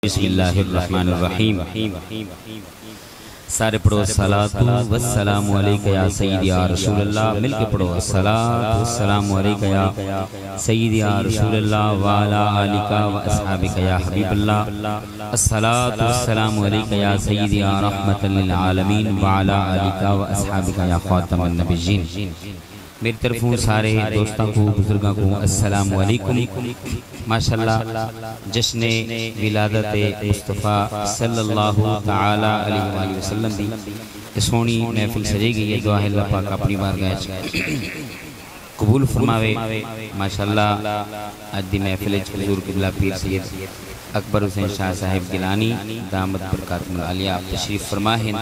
बिस्मिल्लाहिर्रहमानिर्रहीम। सारे पढ़ो सलातु वस्सलामु अलैका या सय्यदी या रसूलल्लाह। मिलके पढ़ो सलातु वस्सलामु अलैका या सय्यदी या रसूलल्लाह व अला आलिका व अस्हाबिका या हबीबल्लाह। अस्सलातु वस्सलामु अलैका या सय्यदी या रहमतल लिल आलमीन व अला आलिका व अस्हाबिका या खातमुन नबिय्यीन। मेरी तरफों सारे दोस्तों को बुजुर्गों को अस्सलामु अलैकुम। माशाअल्लाह जश्न विलादत मुस्तफ़ा सल्लल्लाहु तआला अलैहि वसल्लम दी सोहनी महफिल सजी गई है। दुआ है अल्लाह पाक अपनी बारगाह कबूल फरमावे। माशाअल्लाह अज दी महफिल हुजूर किबला पीर सैयद अकबर हुसैन शाह साहिब गिलानी दामत बरकातुल आलिया तशरीफ फरमा हैं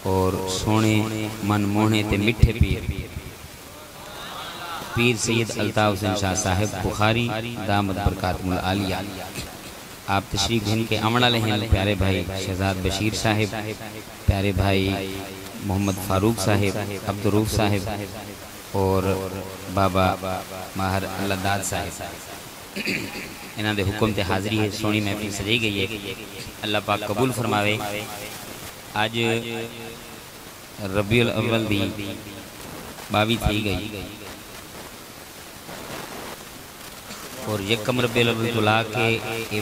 और सोने मन मोहने ते मिठे पीर सैयद अल्ताफ हुसैन शाह साहिब बुखारी दामत बरकातुल आलिया आप तशरीफ घन के अमन वाले हैं। प्यारे भाई शहजाद बशीर साहिब, प्यारे भाई मोहम्मद फारूक साहिब, अब्दुल रऊफ साहिब और बाबा माहर अल्लादाद साहिब, इन्हों के हुक्म ते हाज़री है। सोहनी महफिल सजी गई है। अल्लाह पाक कबूल फरमावे। अज रबीउल अव्वल दी 22 थी गई और यकम रबीउल अव्वल तो ला के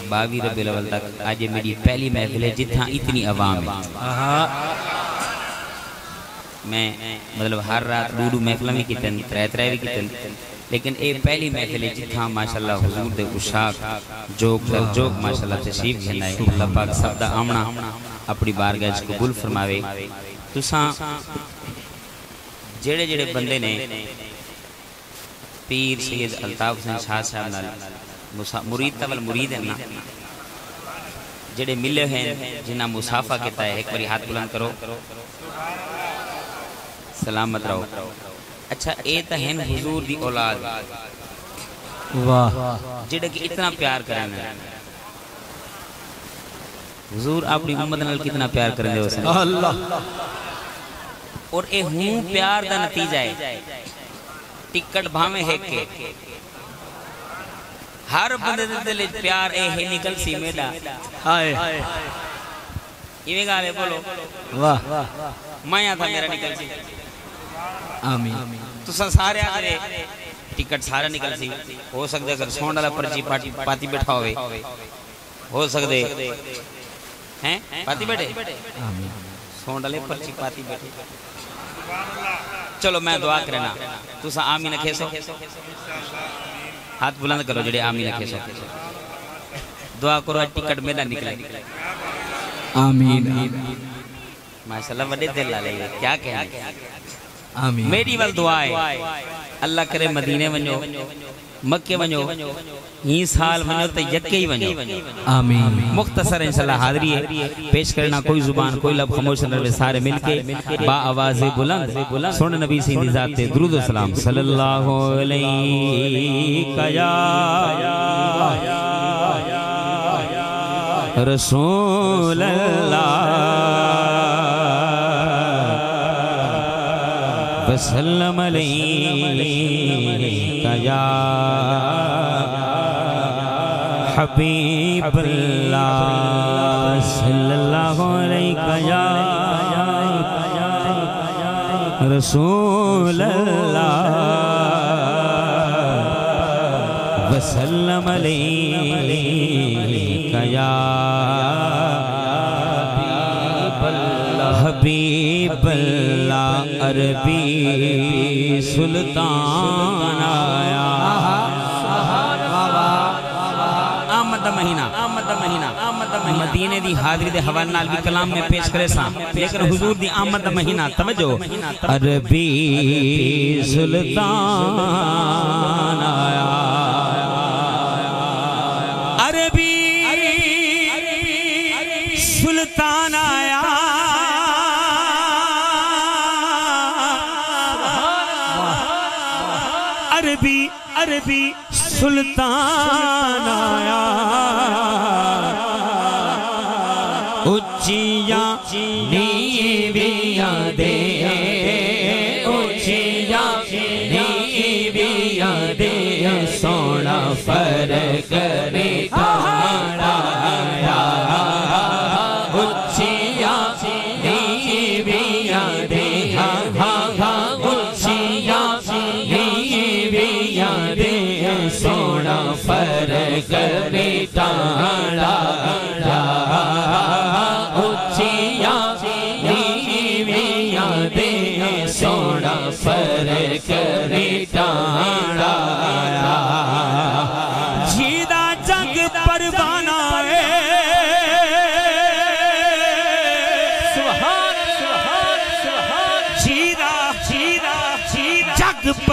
22 रबीउल अव्वल तक आज मेरी पहली महफिल है जितना इतनी आवाम है। मैं मतलब हर रात डूडू महफिल भी कितन त्रै भी कितन, लेकिन ये पहली महफिल है जिथा माशाअल्लाह हुजूर दे उशाक जोक जोक माशाअल्लाह तशरीफ घनाए। अल्लाह पाक सब दा आमना अपनी बारगाह कबूल फरमावे। तुसां जेड़े जेड़े बंदे ने पीर सैयद अल्ताफ हुसैन शाह साहब नाल मुरीद तवल मुरीद है ना, जेड़े मिले हैं जिन्हें मुसाफा किया है, एक बारी हाथ बुलंद करो, सलामत रहो। अच्छा ये तो है हुजूर दी औलाद, वाह, जेड़े कि इतना प्यार करें। हुजूर अपनी उम्मत नाल कितना प्यार करें अल्लाह, और ये हूं प्यार दा नतीजा है। टिकट भावे है के हर बंदे दे दिल प्यार ए है निकल सी मेरा हाय इवे गाले बोलो वाह माया था मेरा निकल सी आमीन। तुसा सारे आगे टिकट सारे निकल सी हो सकदे अगर सोन वाला पर्ची पाती बैठा होवे हो सकदे हैं पाती बैठे आमीन सोन वाले पर्ची पाती बैठे। चलो मैं दुआ करना तुसा आमीन खेसो, हाथ बुलंद करो जेडे आमीन खेसो, दुआ करो टिकट मेरा निकले आमीन। माशाअल्लाह बड़े दिल ला ले क्या कहना आमीन। मेरी वाल दुआ है अल्लाह करे मदीने वनो मक्के वनो ही साल वनो तो यक्के ही वनो आमीन। मुख्तसर इंशाल्लाह हाज़री है पेश करना, कोई जुबान कोई लब खामोश न रहे, सारे मिलके बा आवाज़ बुलंद सुन नबी से ज़ात पे दुरूद व सलाम सल्लल्लाहु अलैहि रसूल अल्लाह वसल्लम अलैहि या हबीब अल्लाह सल्लल्लाहु अलैहि या रसूल अल्लाह वसल्लम अलैहि या हबीब अल्लाह। अरबी सुल्तान आया महीना मदीने दी हाज़री दे हवाले नाल भी कलाम में पेश करे सा, लेकिन हुजूर दी आमद दा महीना तवज्जो। अरबी सुल्तान आया, अरबी सुल्तान आया, अरबी अरबी सुल्तान आया। उच्चिया नीवियां दे उच्चिया नीवियां दे सोना फर्क रे तारा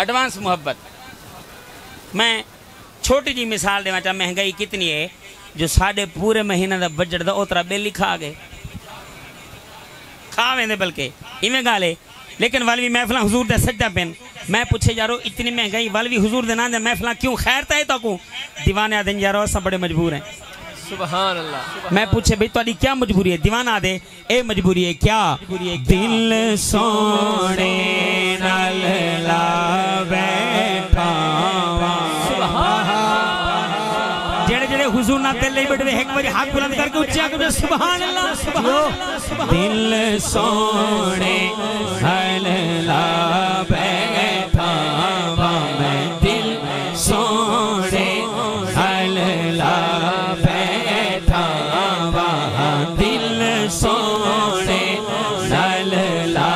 एडवांस मुहब्बत। मैं छोटी जी मिसाल देना चाह, महंगाई कितनी है जो साढ़े पूरे महीने का बजट का उतरा बिल ही खा गए, खा वेंदे बल्कि इवें गाल है। लेकिन वाल भी महफिल हुजूर दे सजदा पेन। मैं पूछे यारो इतनी महंगाई वाल भी हुजूर दे ना दे महफिल क्यों? खैर तो है तो दीवाने आदे यारो सब बड़े मजबूर हैं। सुभान अल्लाह। मैं पूछे भाई तुम्हारी क्या मजबूरी है? दीवाना दे ए मजबूरी है क्या? दिल सोने नाल ला बैठा जेड़े जेड़े हुजूर ना दिल बैठे एक बार हाथ बुलंद करके ऊंचा कर सुभान अल्लाह। दिल सोने नाल ला बैठा मैं, दिल सोने नाल ला बैठा दिल सोने नाल ला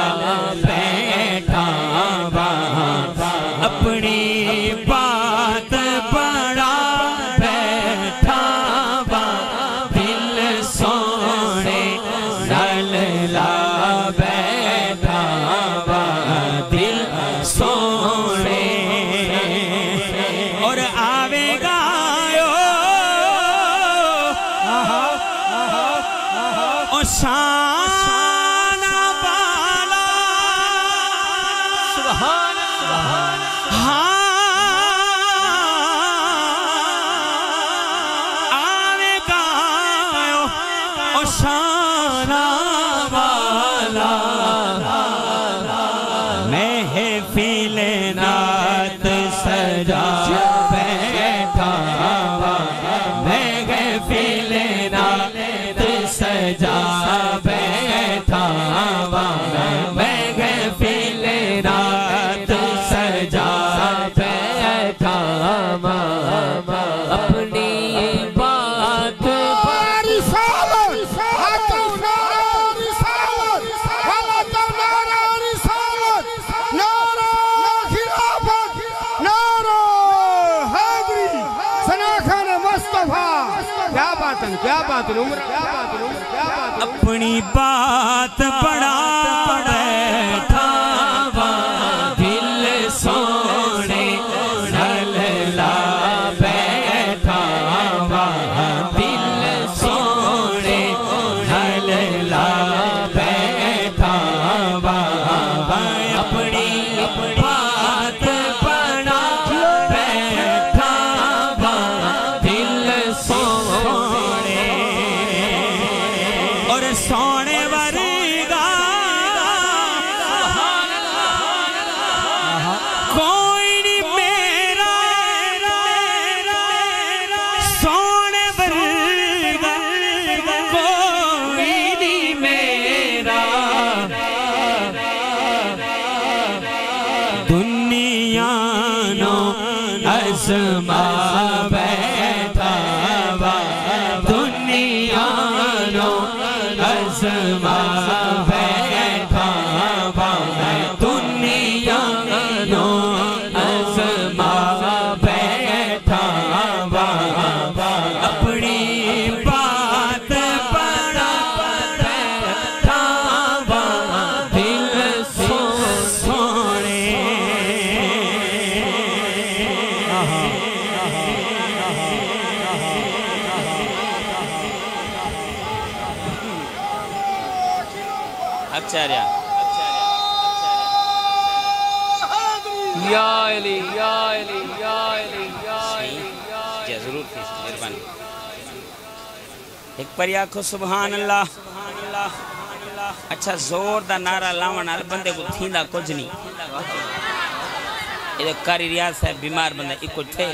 बैठा अपनी बात बड़ा बैठा दिल सोने नाल ला बैठा दिल सोने और आवेगा ओ शाना बाला सुभान आवेगा ओ शाना वाला महफिल नात सजा बैठा महफिल नात सजा बैठा महफिल नात सजा बैठा अपनी बात क्या बात उम्र क्या बात उम्र क्या बात अपनी बात बड़ा बैठा दिल सोने नाल ला बैठा दिल सोने नाल ला बैठा अपनी बात बड़ा बैठा दिल सोने और सोने वर्गा कोई नहीं मेरा सोने वर्गा कोई नहीं मेरा दुनिया नो आसमा बैठा दुनिया नो आसमा बैठा दुनिया नो आसमा बैठा अपनी बात बड़ा बैठा दिल सोने आचार्य या अली या अली या अली या अली जी जरूर थी मेहरबानी। एक पर आखो सुभान अल्लाह। अच्छा जोर दा नारा लावण वाले बंदे को थींदा कुछ नहीं। ये कारी रियाज साहब बीमार बंदा इको थे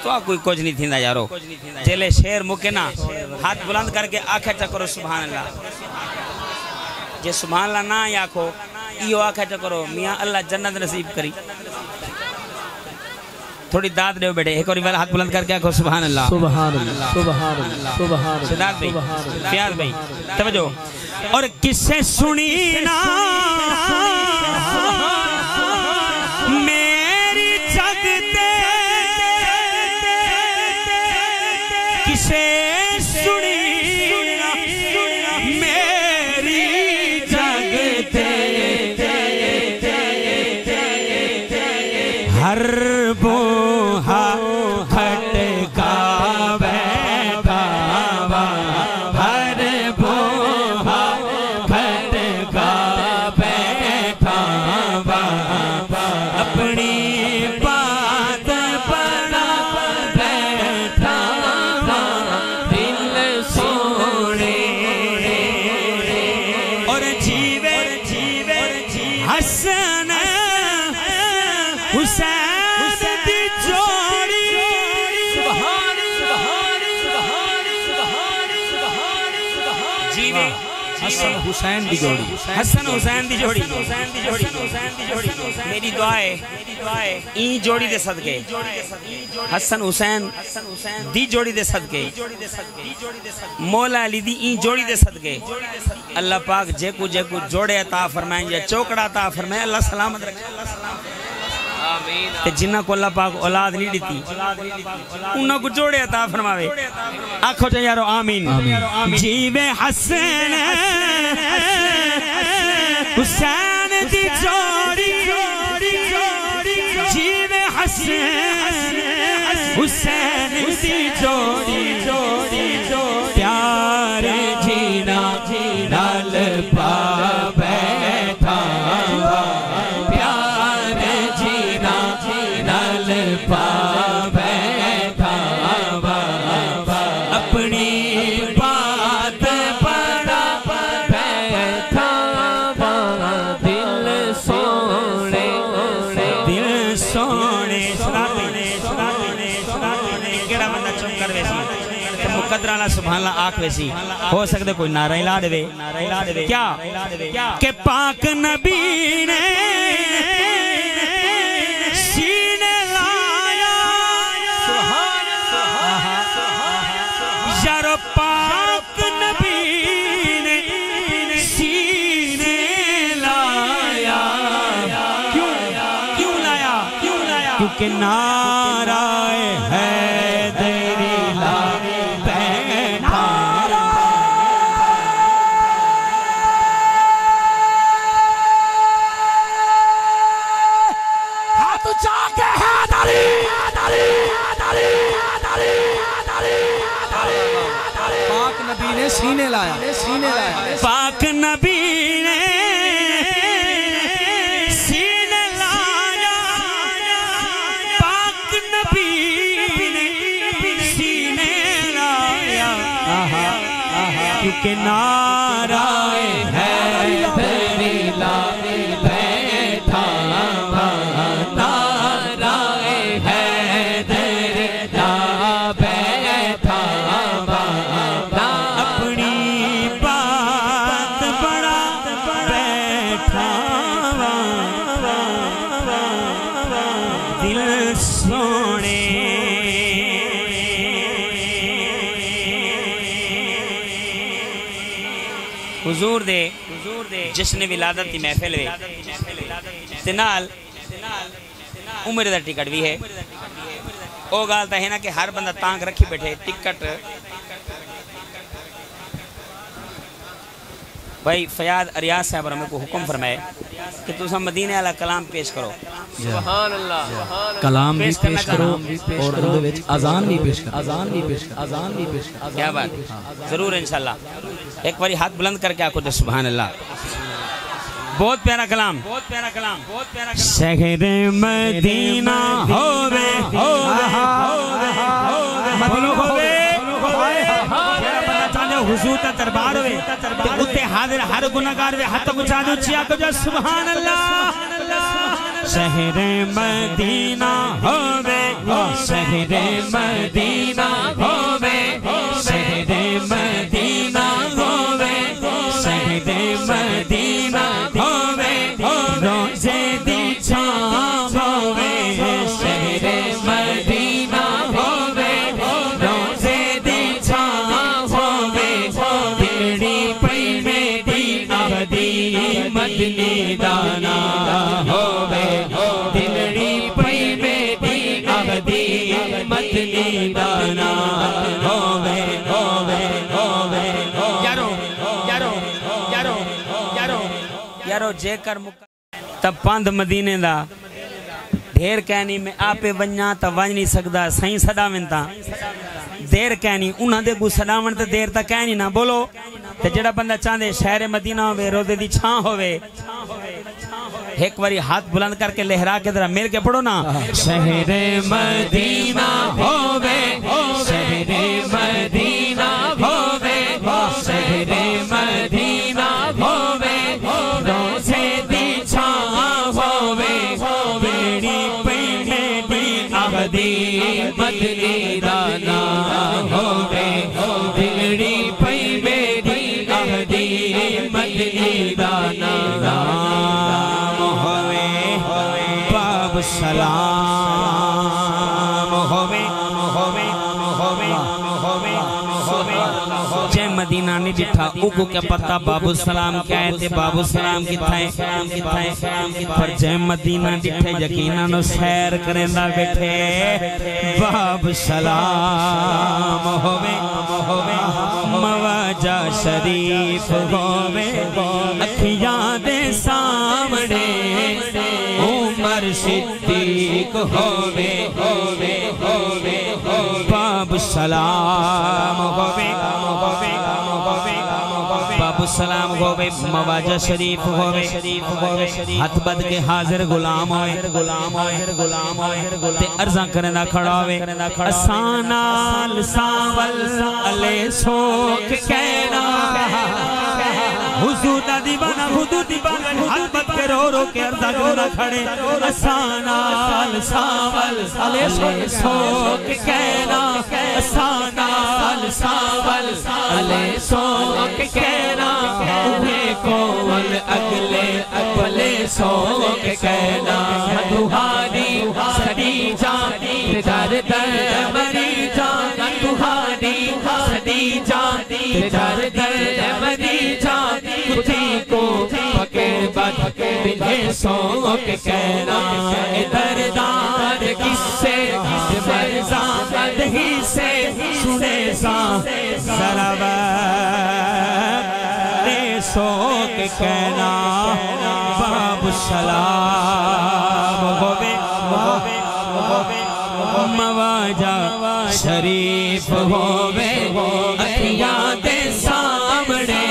तो कोई कुछ नहीं थींदा यारो। जेले शेर मुके ना हाथ बुलंद करके आखे चकरो सुभान अल्लाह। जे सुभान अल्लाह ना आखो इो आखे चकरो मियाँ अल्लाह जन्नत नसीब करी। थोड़ी दाद दो बेटे एक और हाथ बुलंद करके आखो सुभान अल्लाह। सुभान अल्लाह सुभान अल्लाह सुभान सिद्धार्थ भाई प्यार भाई तवज्जो। और किससे सुनी ना मेरी जगते किसे सुनी ना, मेरी जगते जीवे हसन हुसैन दी जोड़ी, हसन हुसैन दी जोड़ी, मेरी दुआ है ई जोड़ी दे सदके, हसन हुसैन दी जोड़ी दे सदके, मौला अली दी ई जोड़ी दे सदके अल्लाह पाक जेकू जेकू जोड़े अता फरमाए या चौकड़ा अता फरमाए अल्लाह सलामत रखे। ते जिन्ना को अल्लाह पाक औलाद नहीं दी उन्ना को जोड़े अता फरमावे। आखो तो यारो आमीन। जीवे हसन हुसैन दी जोड़ी, जीवे हसन हुसैन दी जोड़ी, प्यार जीना लाल पा बैठा, प्यार जीना लाल पा बैठा, अपनी बात बड़ा बैठा, दिल सोने केड़ा बंदा चुप कर वैसी मुकद्दरा ला सुभान अल्लाह आख वैसी हो सकते कोई नारा ला देवे क्या के पाक नबी ने सीने लाया यार पाक नबी ने सीने लाया। क्यों लाया क्योंकि नाराए है पाक नबी ने सीने लाया, पाक नबी ने सीने लाया, पाक नबी ने सीने लाया, क्योंकि नाराए है तेरी ला बैठा, नाराए है तेरे ला बैठा, अपनी बात बड़ा बैठा, दिल सोने हुजूर दे जिसने विलादत की महफिल वे ते नाल उम्र दा टिकट भी है। ओ गाल तो है ना कि हर बंदा तांग रखी बैठे टिकट। भाई फयाद अरियाज साहब ने को हुक्म फरमाए कि तुम मदीने वाला कलाम पेश करो। सुभान अल्लाह, कलाम भी पेश करो और अजान भी पेश करो, क्या बात, जरूर इंशाल्लाह। एक बारी हाथ बुलंद करके आको तो सुभान अल्लाह। बहुत प्यारा कलाम, शहर मदीना होवे हुजूर का दरबार होवे उत्ते हाजिर हर गुनाहगार वे हाथ उठा दो चिया को जो सुभान अल्लाह। शहर मदीना होवे, शहर मदीना होवे, शहर मदीना होवे, शहर मदीना होवे, रोजे दी छाव होवे, शहर मदीना होवे, रोजे दी छाव होवे, तेरी पई में दी अवदी मदनी दाना होवे, दिलड़ी पई में दी अवदी मदनी दाना होवे, होवे, होवे। यारो यारो यारो यारो यारो जेकर तब पंध मदीने दा ढेर कहनी मैं आपे वन्या तो वंज नहीं सकता सही सदावन ता देर कहनी उन्हां दे को सदावन ते देर तक कहनी ना बोलो। ते जेड़ा बंदा चाहते शहर मदीना होवे रोज़े दी छां होवे एक बारी हाथ बुलंद करके लहरा के जरा मिल के पढ़ो ना। शहर मदीना होवे, शहर मदीना होवे, शहर मदीना होवे, रोज़े दी छां होवे, बेड़ी पैने दी अवदी मदनी दाना होवे, बेड़ी पैने दी मदीना नहीं दिठा उको क्या पता बाबू सलाम क्या है ते बाबू सलाम किथे पर जय मदीना दिठे यकीना नो सैर करेंदा बैठे बाबू सलाम होवे मवाजा शरीफ होवे अखियां दे सामने उमर सिद्दीक होवे बाबू सलाम होवे बाबू सलाम होवे मवाजा शरीफ होवे हाथ बद के हाजिर गुलाम होए ते अर्जा करना खड़ा होवे असानाल सावल अले सोक कहना हुजूर दा दीवाना हाथ बद के रो के अर्जा करना खड़े असानाल सावल अले सोक कहना असानाल सावल अले सोक कहना कोवल अगले सोक कहना तुहारी सदी जानी दर दर मरी जाना तुहारी सदी जानी दर दर मरी जानी तुझी को पकड़ बिले सोक कहना दरदार किससे मरजामद ही से सुने सा सरवा सोक कहना बाबू सलाम होवे मवाजा शरीफ होवे अखियां दे सामने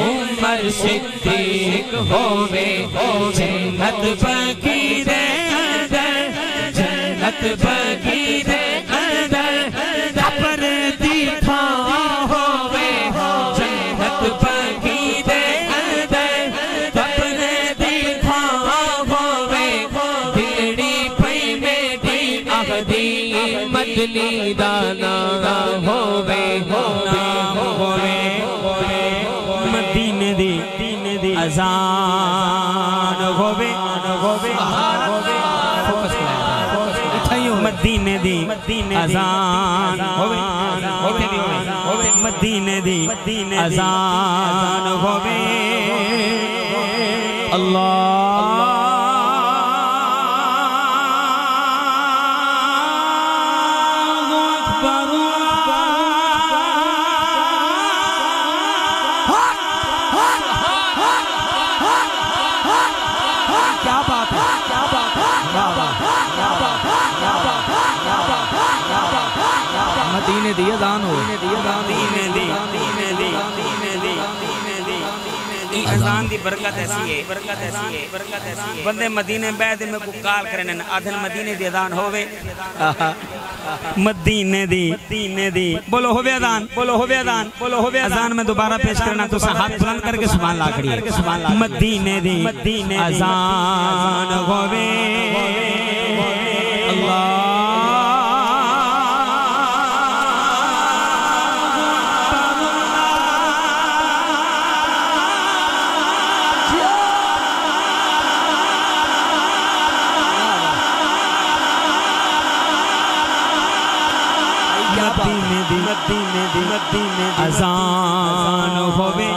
उमर सिद्दीक होवे जन्नत बगीरे अंदर जन्नत बगीरे अंदर पर दीठा होवे जन्नत बगीरे अंदर अपने दीठा होवे दिलड़ी पई मेरी अहदी मदली दाना होवे मदीने दी अजान होवे मदीने दी अजान होवे मदीने दी अजान होवे मदीने दी अजान हो अजान दी बरकत ऐसी है बंदे मदीने बैठ में को काल करने आधन मदीने दी अजान होवे मदीने दी बोलो होवे अजान अजान में दोबारा पेश करना तो हाथ बुलंद करके सुभान अल्लाह करिए मदीने दी अजान होवे अल्लाह अजान होवे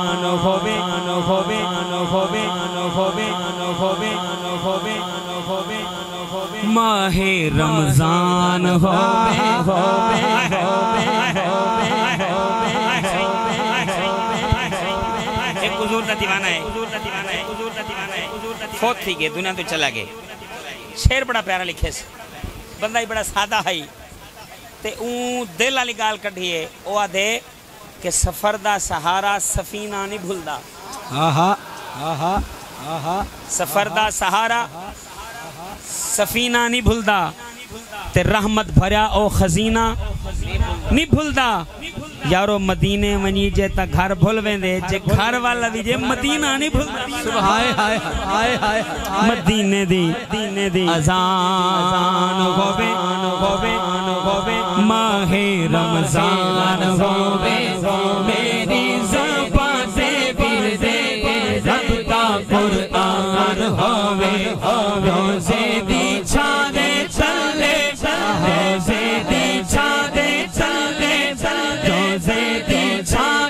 माहे रमजान होवे एक हुजूर दा दीवाना है फौत थी गए दुनिया तो चला गए शेर बड़ा प्यारा लिखे से बंदा ही बड़ा सादा है ते दिल वाली गाल कढ़ी है वो आदे कि सफर दा सहारा सफीना नहीं भूलदा सफर दा सहारा सफीना नहीं भूलदा ते रहमत भरिया ओ खजीना नहीं भूलदा यारो मदीने वनी जे ता घर भूल वेंदे जे घर वाला भी जे मदीना नहीं भूलदा हाय हाय हाय हाय मदीने दी अजान होवे माहे रमजान होवे मेरी ज़बान से बिरदे रब दा कुरान होवे रोज़े दी छाने चले रोज़े दी छाने चले रोज़े दी छाने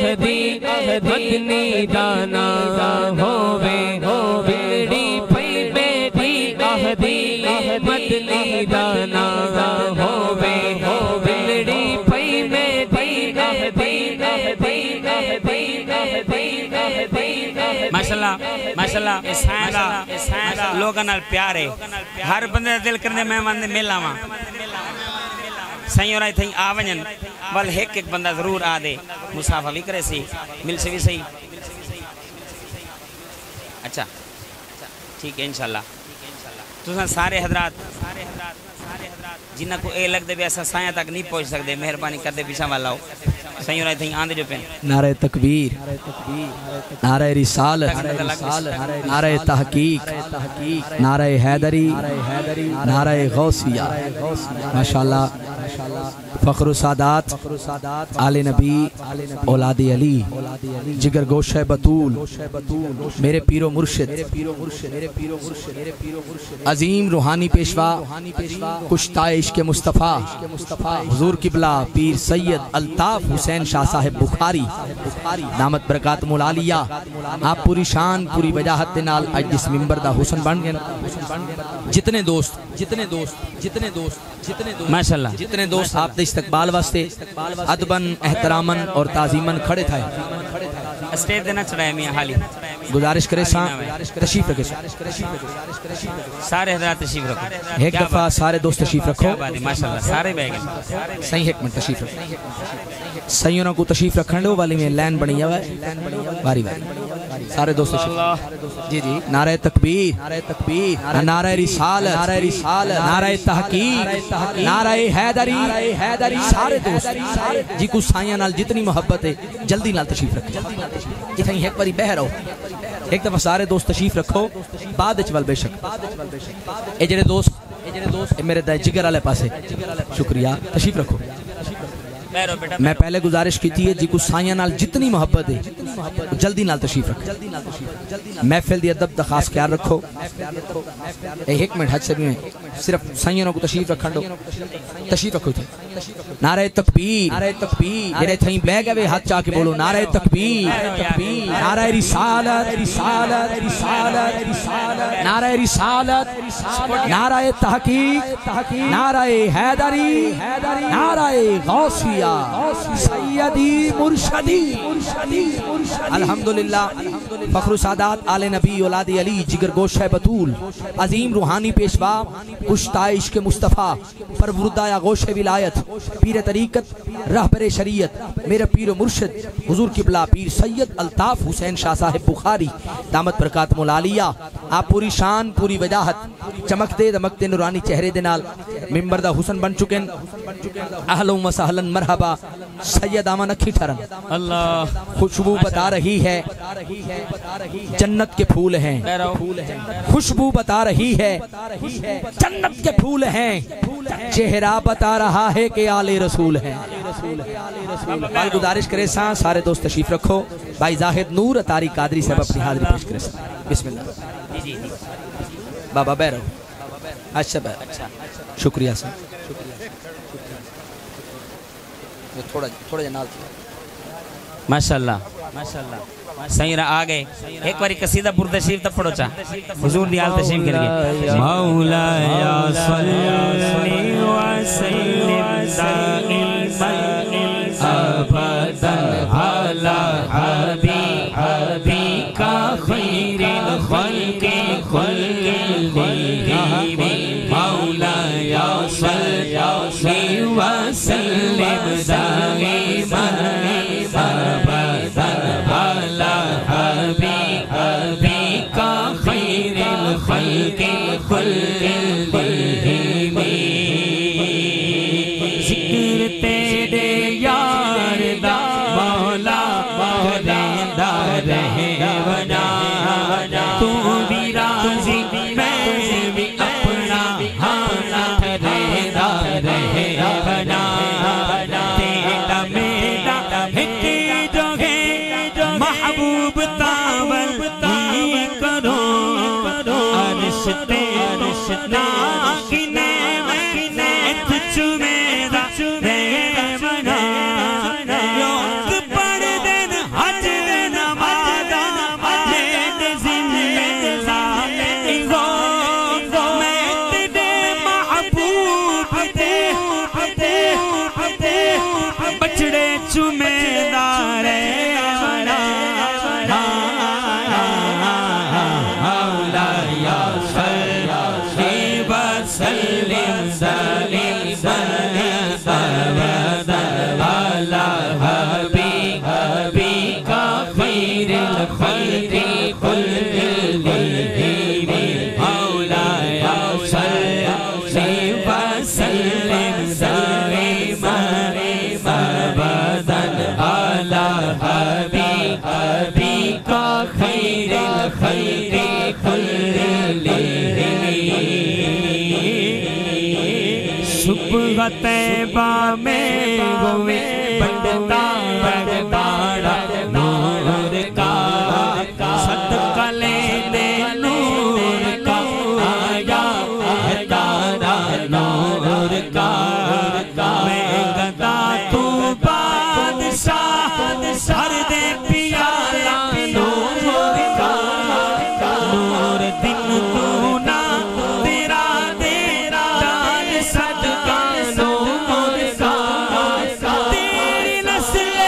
अहदी मदनी दाना होवे बिगड़ी पई बेटी अहदी मदनी दाना होवे बिगड़ी पई बेटी अहदी माशाल्लाह माशाल्लाह सादा लोगों नाल प्यार है हर बंदे दा दिल करने मैं वंदे मिलावां सही और थई आ वजन बल एक एक बंदा जरूर आ दे मुसाफा भी करे सी मिल से भी सही अच्छा ठीक है इंशाल्लाह तुसा सारे हजरात जिन्ना को ए लगदे भी ऐसा साया तक नहीं पहुंच सकते मेहरबानी कर दे पीछा वाला सही और थई आंदे जो पे नारे तकबीर नारे रिसालत नारे तहकीक नारे हैदरी नारे गौसिया माशाल्लाह फख्र सादात आले नबी औलादे अली जिगर गोशे बतूल मेरे पीरो मुर्शिद अजीम रूहानी पेशवा कुश्ता इश्क मुस्तफ़ा हुजूर किबला पीर सैयद अल्ताफ हुसैन शाह साहिब बुखारी दामत बरकात मुलालिया आप पूरी शान पूरी वजाहत दे नाल अज जिस मिंबर दा हुसन बन गए जितने दोस्त माशाल्लाह जितने दोस्त आप दे इस्तकबाल वास्ते अदबन एहतरामन और ताजीमन खड़े थे स्टेज देना चढ़ाया मियां हाली गुजारिश करे तशरीफ रखे सारे हजरात तशरीफ रखो एक दफा सारे दोस्त तशरीफ रखो माशाल्लाह सारे बैग सही एक मिनट तशरीफ रखो सही को तशरीफ रखने दो वाली में लाइन बनी हुआ है बारी बारी सारे दोस्त जी जी नारे तकबीर नारे रिसालत नारे तहकीक नारे हैदरी सारे दोस्त जी को साइया नाल जितनी मोहब्बत है जल्दी नाल तशरीफ रखो इतनी एक बारी बह रहो एक दफा सारे दोस्त तशरीफ रखो बाद विच वल बेशक ए जेड़े दोस्त मेरे जिगर वाले पासे शुक्रिया तशरीफ रखो मैं पहले गुजारिश की थी जी को साइया नाल जितनी मोहब्बत है जल्दी नाल तशरीफ रखो महफिल दी अदब दा खास ख्याल रखो एक मिनट हज से भी सिर्फ साइया को तशरीफ रखन दो तशरीफ रखो नारे तकबीर जेड़े थई बह गए हाथ चा के बोलो नारे तकबीर नारे रिसालत नारे रिसालत नारे तहकीक नारे हैदरी नारे गौसिया सैयदी मुर्शदी अल्हम्दुलिल्लाह फख्र सादात आले नबी औलादे अली जिगर गोशे बतूल अजीम रूहानी पेशवा कुश्ता इश्क मुस्तफ़ा परवरुदा गोशे विलायत पीर तरीकत रहबर शरीयत मेरे पीर मुर्शिद हुजूर किबला पीर सैयद अल्ताफ हुसैन शाह साहिब बुखारी दामत बरकात मुलालिया आप पूरी शान पूरी वजाहत चमकते दमकते नूरानी चेहरे दे नाल मिंबर दा हुसन बन चुके अहलन व सहलन मरहबा सैयद आमन अखी ठरन अल्लाह खुशबू बता रही है जन्नत के फूल हैं खुशबू बता रही है जन्नत के फूल हैं चेहरा बता रहा है कि आले रसूल हैं गुजारिश करे सारे दोस्त तशरीफ रखो भाई जाहिद नूर अतारी कादरी साहब अपनी हाजिरी पेश करे बिस्मिल्लाह बाबा बैरो अच्छा शुक्रिया सर थोड़ा नाल माशाल्लाह सही आ गए एक बारी कसीदा बुर्द शरीफ तब पढ़ो चा हुजूर दी हाल तशरीफ करके मौला या सल्ली व सल्लिम दाइमन अबदन अला हबीबका खैरिल खल्क़ि मौला या सल्ली व सल्लिम दाइमन जिक्र तेरे यार दा मौला देंदा रहे बना तू भी राजी मैं भी अपना हाना ठहरेदा रहे बना तेरा मेरा एक जो है महबूब तावल करो अर्श तेरा हबी का खैर खैर सुबह तैबा में हुए बंदता बड़ा नूर का सदका लेने नूर का आया है तारा नूर का मैं गदा तू बादशाह हर दे पियाला नूर का नूर दिन तू ना तेरा तेरा जान सदका नूर का तेरी नस्ल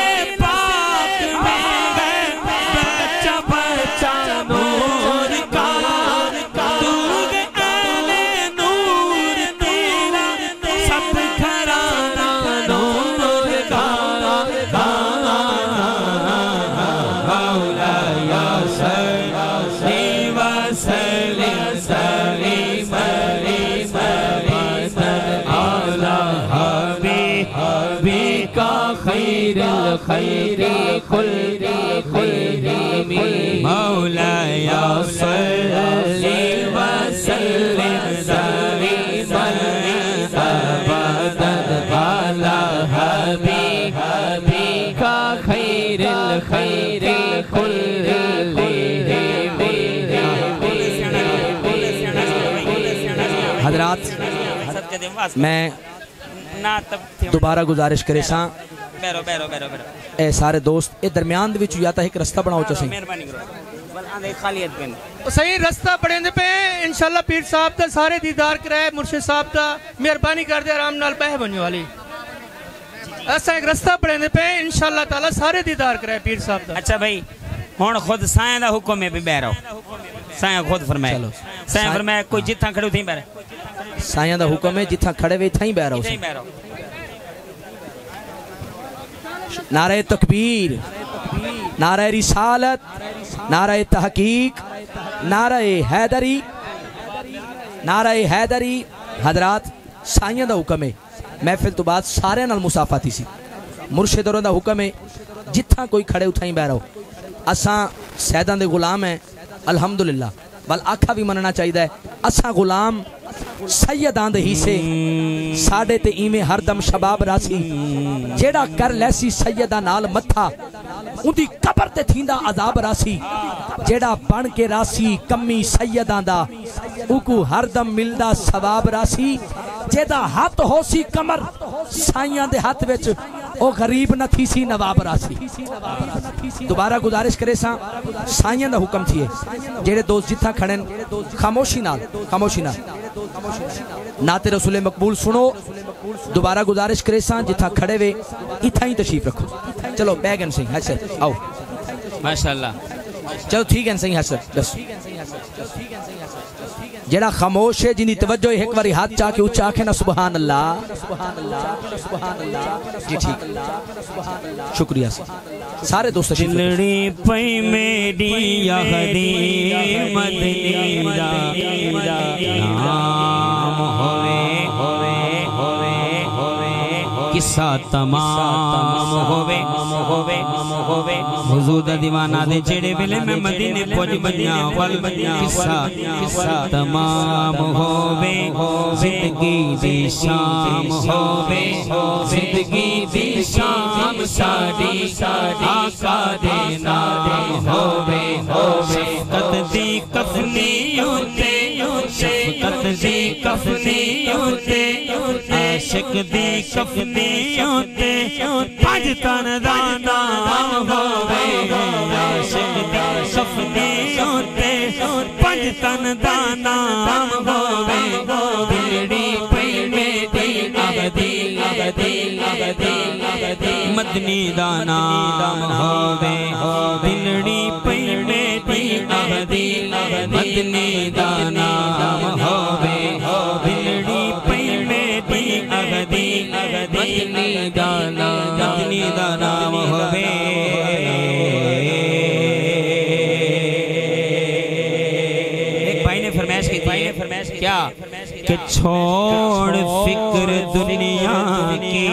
पाक में है बच्चा बच्चा नूर का तू अहले नूर तेरा सब घराना नूर का मौलाया सल्ली व सल्लिम अला हबीबी का खैरुल खैरी मौलाया सल्ली व सल्लिम अला हबीबी का खैरुल खैरी हजरात मैं दोबारा गुजारिश करे सा ए सारे दोस्त ए दरमियान दे विच या तां एक रास्ता बनाओ च सही सही रास्ता पड़े पे इंशाल्लाह पीर साहब दा सारे दीदार कराए मुर्शिद साहब दा मेहरबानी कर दे आराम नाल बह बनने वाली ऐसा एक रास्ता पड़े पे इंशाल्लाह ताला सारे दीदार कराए पीर साहब दा। अच्छा भाई हुण खुद साया दा हुक्म है भी बह रहो साया खुद फरमाए साया फरमाए कोई जिथा खड़े उठी बह साया दा हुक्म है जिथा खड़े वे इथा ही बह रहो नारे तकबीर नारे रिसालत नारे तहकीक नारे हैदरी हजरात साइयां दा हुक्म है महफिल तो बाद सारे नाल मुसाफा थी सी मुर्शिद होरां दा हुक्म है जिथा कोई खड़े उथा ही बह रहो असां सैदां दे गुलाम है अल्हम्दुलिल्लाह बल आखा भी मनना चाहिए असा गुलाम सैयदां दे हिस्से साडे ते इवें हरदम शबाब रासी जेड़ा कर लैसी सैयदा नाल मथा उंदी कबर ते थींदा अजाब रासी जेड़ा बन के रासी कमी सैयदां दा उकू हरदम मिलदा सवाब रासी जेदा हाथ होसी कमर साइयां दे हाथ विच ओ गरीब न थी सी नवाब रासी। दोबारा गुजारिश करे सा साइयां दा हुक्म थिए जेड़े दोस्त जिथा खड़े खामोशी नाल नाते रसूल मकबूल सुनो। दोबारा गुजारिश करे सा जिथा खड़े वे इथा ही तशरीफ रखो। चलो बैगन सिंह हसन आओ माशाअल्लाह चलो ठीक है सही हसन बस जेड़ा खामोश है जिंदी तवज्जो एक बारी हाथ चाके ऊंचा आखे ना सुभान अल्लाह जी ठीक शुक्रिया सारे दोस्त चिलड़ी पई मेरी यहदी मदनी नाम होवे किस्सा तमाम होवे हुजूर दा दीवाना दे जेड़े वेले मैं मदीने पहुंच बनिया वल किस्सा तमाम होवे जिंदगी दी शाम होवे जिंदगी दी शाम साडी आका दे नाम होवे शफकत दी कफनी उते शफकत दी कफनी उते आशिक दी कफनी उते पंज तन दा नाम होवे आशिक दी कफनी उते पंज तन दा नाम होवे दिलड़ी पई मेरी अबदी मदनी दा नाम होवे दिलड़ी पई मेरी अबदी मदनी दा नाम होवे दिलड़ी पई मेरी अबदी मदनी दा नाम होवे। एक भाई ने फरमाइश की क्या कि छोड़ फिक्र दुनिया की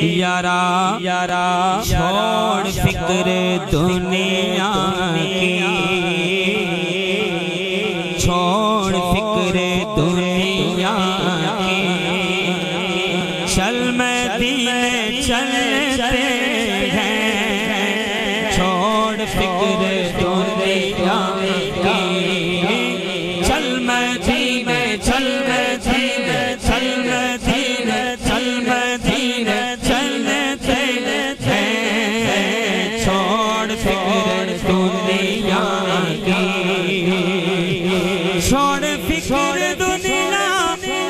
यारा यारा छोड़ फिक्र दुनिया की, छोड़ फिक्र दुनिया की, चल मदीने चलते हैं, छोड़ फिक्र दुनिया की, चल मदीने चल मदीने चल मदीने चल मदीने चलते हैं, छोड़ फिक्र दुनिया की, छोड़ फिक्र दुनिया की,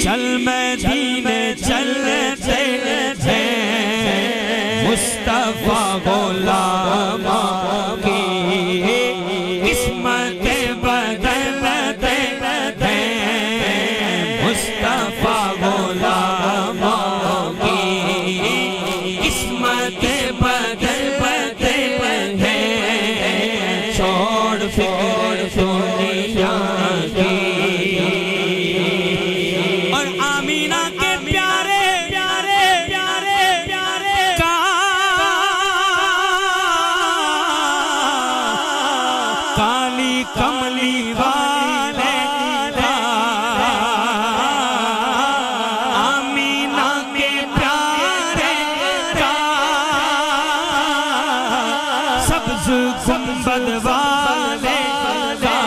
चल मदीने चलते हैं, मुस्तफा गुलाम की किस्मत बदलते हैं, मुस्तफा गुलाम की किस्मत बदलते हैं, छोड़ फिक्र दुनिया की। और आमीना के प्यारे प्यारे प्यारे प्यारे का काली कमली वाले का, आमीना के प्यारे का सब्ज गुंबद वाले का,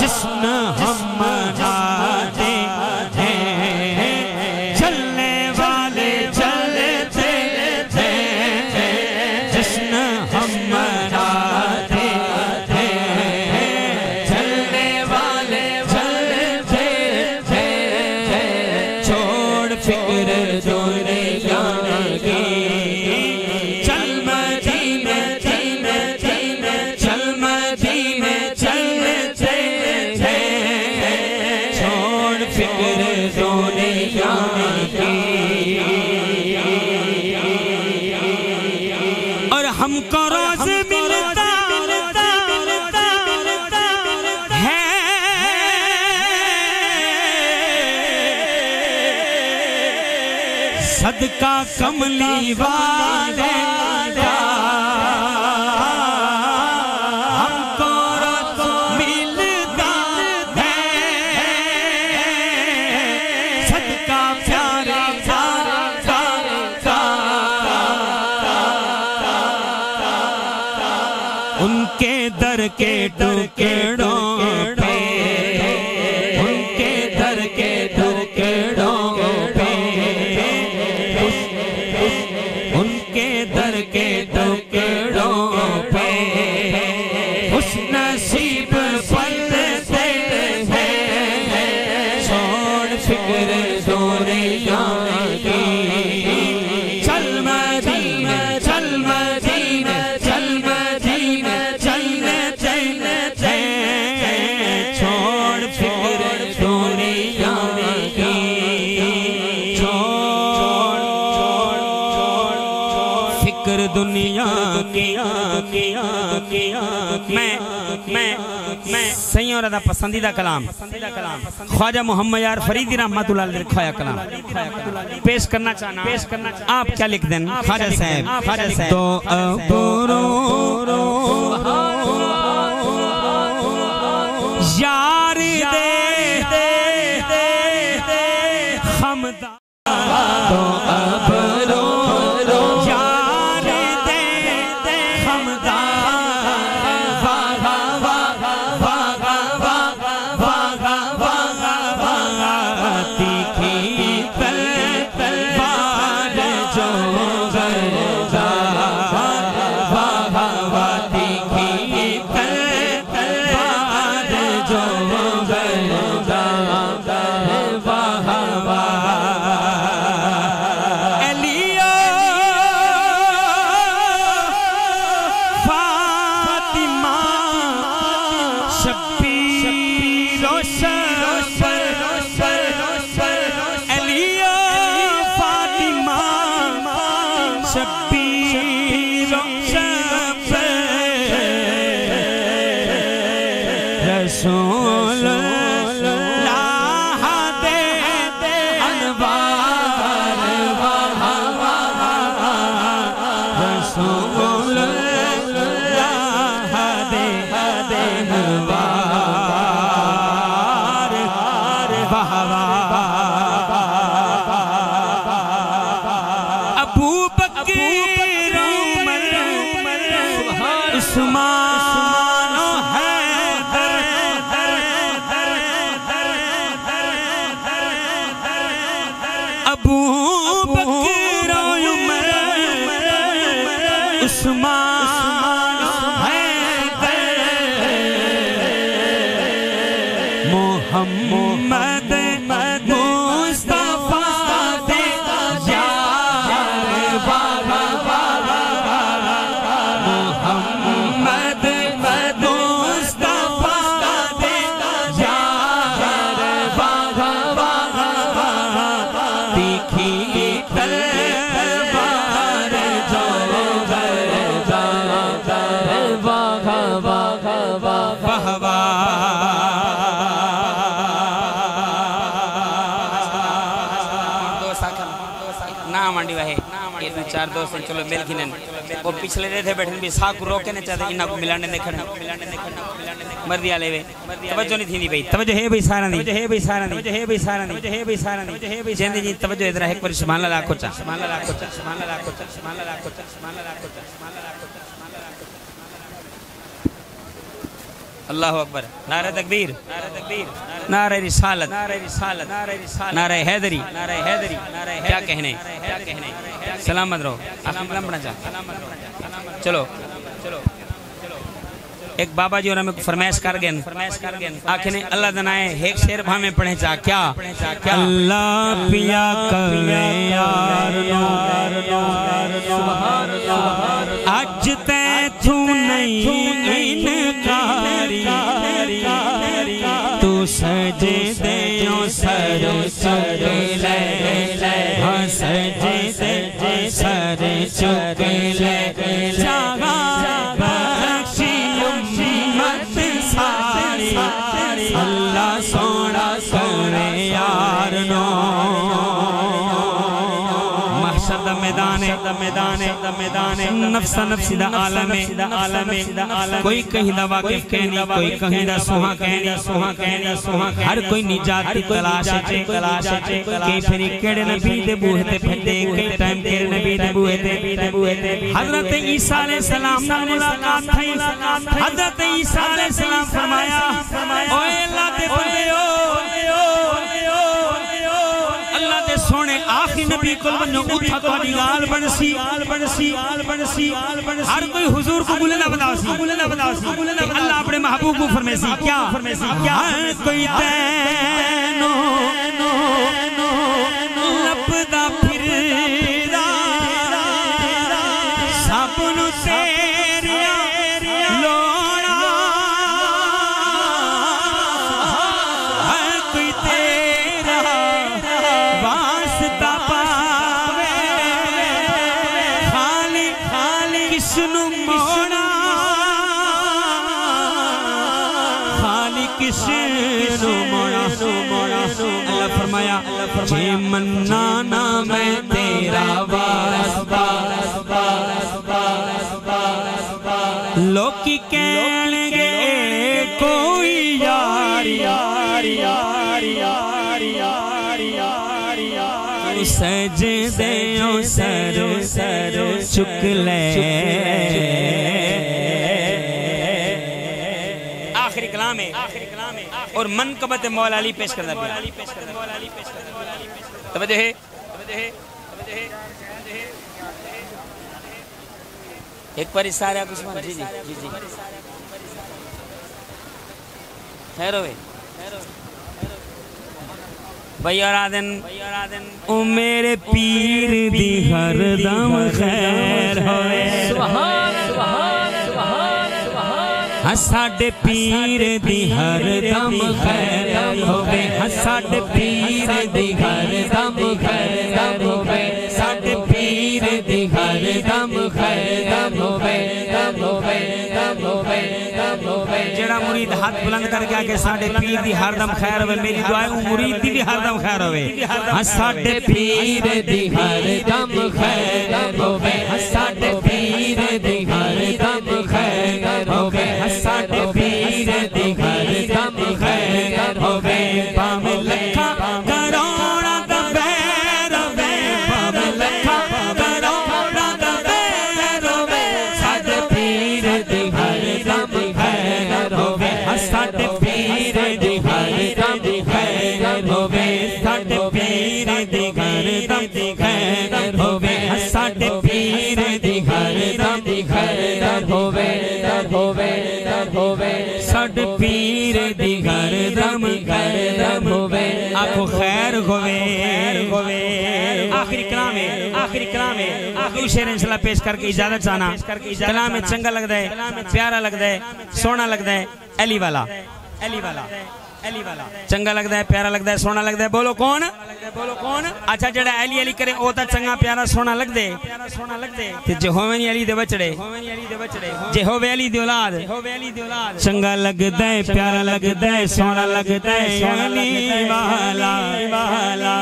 जिस्म हम मनाते हैं, चलने वाले चलते हैं, जिस्म हम मनाते हैं, चलने वाले चलते हैं, छोड़ फिक्र दुनिया की, चल मदीने चल मदीने चल मदीने चलते हैं, छोड़ फिक्र दुनिया की। और हमको रोज मिलता है सदका कमली वाले का, हमको रोज मिलता है सदका प्यारे का, उनके दर के टुकड़ों पे, उनके दर के टुकड़ों पे, उनके दर के टुकड़ों पे खुश नसीब बनते हैं, छोड़ फिक्र दुनिया की, चल मदीने चल मदीने चल मदीने चलते हैं, छोड़ फिक्र दुनिया की, छोड़ फिक्र दुनिया की। मैं सैयद दा पसंदीदा कलाम ख्वाजा मोहम्मद यार फरीदी रहमतुल्लाह अलैह लिखाया कलाम पेश करना चाहना, आप क्या लिख दें ख्वाजा साहब? तो यार दे हमदा तो अब रो यार दे हमदा, तीखी तलवार जो गरजा, तीखी तलवार जो गरजा, एलियो फातिमा शब्बीर एलियो फातिमा शब्बीर, रसूल चार दोस्त चलो मिल खिलन वो पिछले थे बैठे भी साख रोके ने चाहते इना को मिलाने देखना मर्दी आले वे तवज्जो नहीं थी भाई तवज्जो है भाई सारा दी है भाई सारा दी है भाई सारा दी है भाई सारा दी है भाई जेंदे जी तवज्जो इधर एक बार सुभान अल्लाह को चा सुभान अल्लाह को चा सुभान अल्लाह को चा सुभान अल्लाह को चा सुभान अल्लाह को चा सुभान अल्लाह को चा सुभान अल्लाह को अल्लाहु अकबर नारे तकबीर नारे रिसालत नारे हैदरी क्या कहने सलामत रहो आखिरी कलाम पढ़ना चाह चलो एक बाबा जी और हमें फरमाइश कर गए आखिर अल्लाह दनाए एक शेर भावे पढ़े चाह क्या अल्लाह पिया करे आज ते तू नहीं इनकारी तू सजे दे सर चुक ले हाँ सजे दे सर चुक ले जागा बख्शी उम्मत सारी अल्लाह सोना करे यार नो मैदान नफ्सा नफ्सी दा आलम कोई कहीं दा वाकिफ कहनी कोई कहीं दा सुहा कहनी हर कोई निजात की तलाश है कई फिर केड़े नबी दे बूहे ते फंदे कई टाइम केड़े नबी दे बूहे ते हजरत ईसा अलैहि सलाम नाल मुलाकात थई हजरत ईसा अलैहि सलाम फरमाया ओए अल्लाह दे बंदेओ सोने आखिरी नबी कुल वनो उठा तोड़ी गाल बनसी हर कोई हुजूर को बुलना बतासी अल्लाह अपने महबूब को फरमासी क्या कोई तैनो लपदा फिरदा सब नु तेरिया लोड़ा हर कोई तेरा वास्ता पावे खाली किसनु मोड़ा खाली किसनु मोड़ा अल्लाह फरमाया जे मन्ना ना मैं तेरा वास्ता लोकी कहणगे कोई यार सजे दे सर चुक ले आखिरी कलाम है और मनकबत मौला अली पेश करना तवज्जो है एक बार इशारा उस्मान जी ठहरो भैयारादन ओ मेरे पीर दी हरदम खैर होवे साडे पीर दी हरदम खैर होवे साडे पीर दी हरदम खैर होवे साडे पीर दी हरदम खैर होवे जेड़ा मुरीद हाथ बुलंद करके आके साडे पीर दी हरदम खैर होवे मेरी दुआ है मुरीद दी भी हरदम खैर होवे हां साडे पीर दी हरदम खैर होवे हां साडे पीर दी हरदम खैर होवे हां साडे पीर दी हरदम खैर होवे पावे लखा करोड़ा दा बैर होवे पावे लखा करोड़ा दा बैर होवे साडे पीर दी हरदम खैर होवे हां साडे पीर दी हरदम खैर होवे साडे पीर दी हरदम खैर होवे हां साडे पीर दी हरदम खैर होवे साडे पीर दी हरदम खैर होवे आखो खैर होवे आखिरी कलाम है आखिरी शेर इंशाल्लाह पेश करके इजाजत चाहना कलाम में चंगा लगता है प्यारा लगता है सोना लगता है अली वाला चंगा लगता है प्यारा लगता है सोना लगता है बोलो कौन अच्छा जड़ा अली अली करे ओ ता चंगा प्यारा सोना लगदे ते जे होवे नी अली दे बचड़े जे होवे अली दी औलाद चंगा लगता है प्यारा लगता है सोना लगता है अली वाला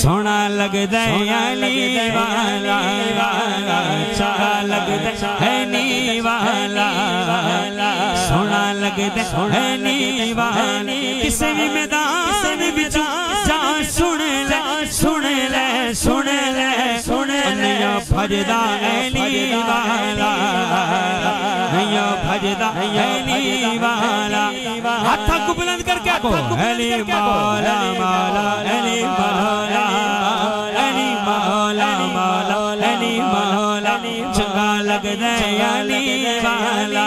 सोना लगता है अली वाला अच्छा लगता है नी वाला सोना लगता है नी वाला किसी भी मैदान विच जा सुन ले नया भजदा अली वाला नया भजदा अली वाला हाथ को बुलंद करके आखो अली मौला मौला अली मौला अली मौला मौला अली मौला चंगा लगदा अली वाला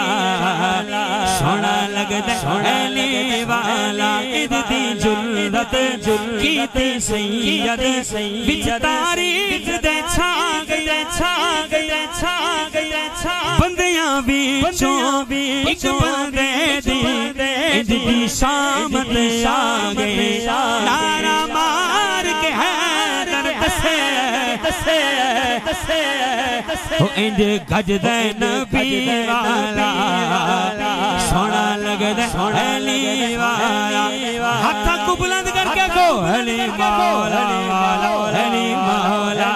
सोना लगदा अली वाला इदी जुल्लत कीती सैयद विच तारीफ दे छा गई बंदियां विचों एक बंदे दी शामत आ गई नारा मार के हैदर दसे ओ इंज गजदे नबी वाला सोना लगदा अली वाला हाथ को बुलंद करके को अली मौला अली मौला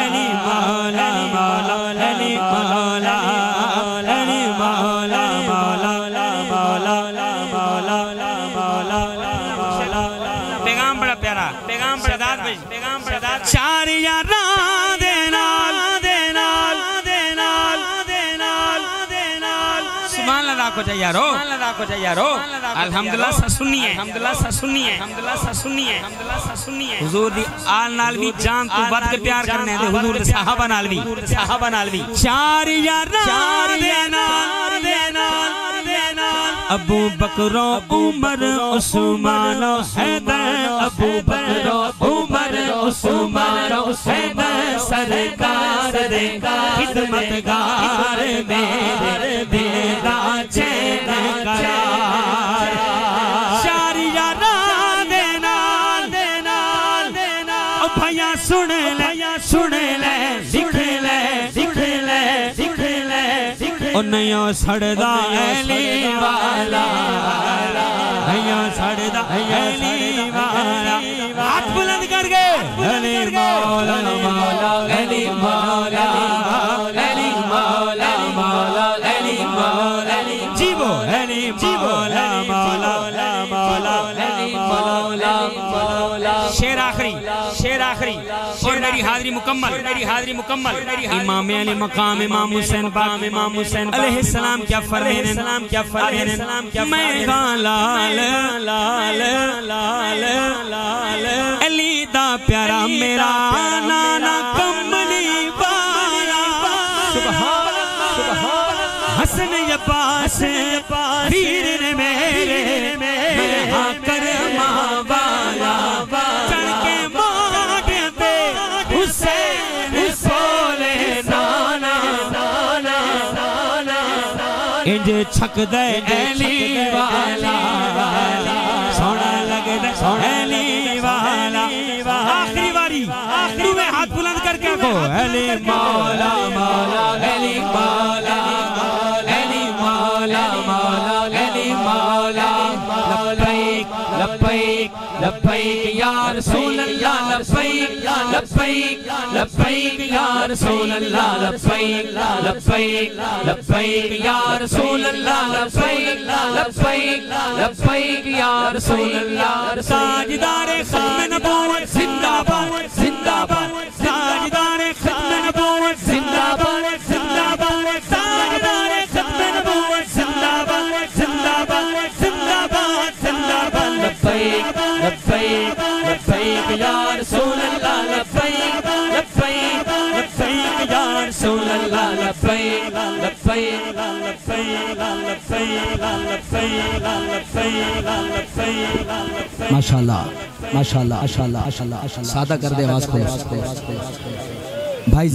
अली मौला मौला अली मौला अली मौला मौला मौला पैगाम बड़ा प्यारा पैगाम बड़ा चार यारां दे नाल सुभान अल्लाह राखो चाहिए यारो अल्हम्दुलिल्लाह सा सुनिए हुजूर दी आल नाल भी जान तू बद के प्यार करने दे हुजूर दे सहाबा नाल भी चार यारां दे नाल अबू बकर उमर उस्मान हैदर अबू बकर उमर उस्मान हैदर सरकार दे खिदमतगार मेरे बेदा चैन करार चार यारां दे नाल ओ भैया सुन ले दिख ले ओ नया सड़दा अली वाला नया सड़दा अली वाला हाथ बुलंद कर गए अली मौला मौला अली मौला अली मौला मौला अली मौला जीवो अली मौला मौला मौला अली मौला शेर आखिरी और मेरी हाजिरी मुकम्मल इमाम अली मकाम इमाम हुसैन अलैहिस्सलाम क्या फरमाते मैं लाल अली दा प्यारा मेरा नाना कमली वाला हसन अब्बास पीर ने मेरे हाँ करमा वाला चढ़ के मोटे पे हुसैन सोले नाना इंज छक दे अली वाला सोना लगदा अली वाला आखिरी बारी तुम्हें हाथ बुलंद करके को अली मौला मौला अली मौला अली मौला मौला लब्बैक लब्बैक या रसूल अल्लाह लब्बैक लब्बैक लब्बैक या रसूल अल्लाह लब्बैक लब्बैक लब्बैक या रसूल अल्लाह लब्बैक लब्बैक लब्बैक या रसूल अल्लाह ताजदार खत्म नबूवत जिंदाबाद जिंदाबाद ताजदार खत्म नबूवत जिंदाबाद जिंदाबाद ताजदार खत्म नबूवत जिंदाबाद जिंदाबाद जिंदाबाद जिंदाबाद लब्बैक लब्बैक लब्बैक या रसूल अल्लाह लब्बैक लब्बैक लब्बैक या रसूल अल्लाह लब्बैक लब्बैक लब्बैक लब्बैक माशाल्लाह माशाल्लाह माशाल्लाह माशाल्लाह सादा कर दे आवाज को भाई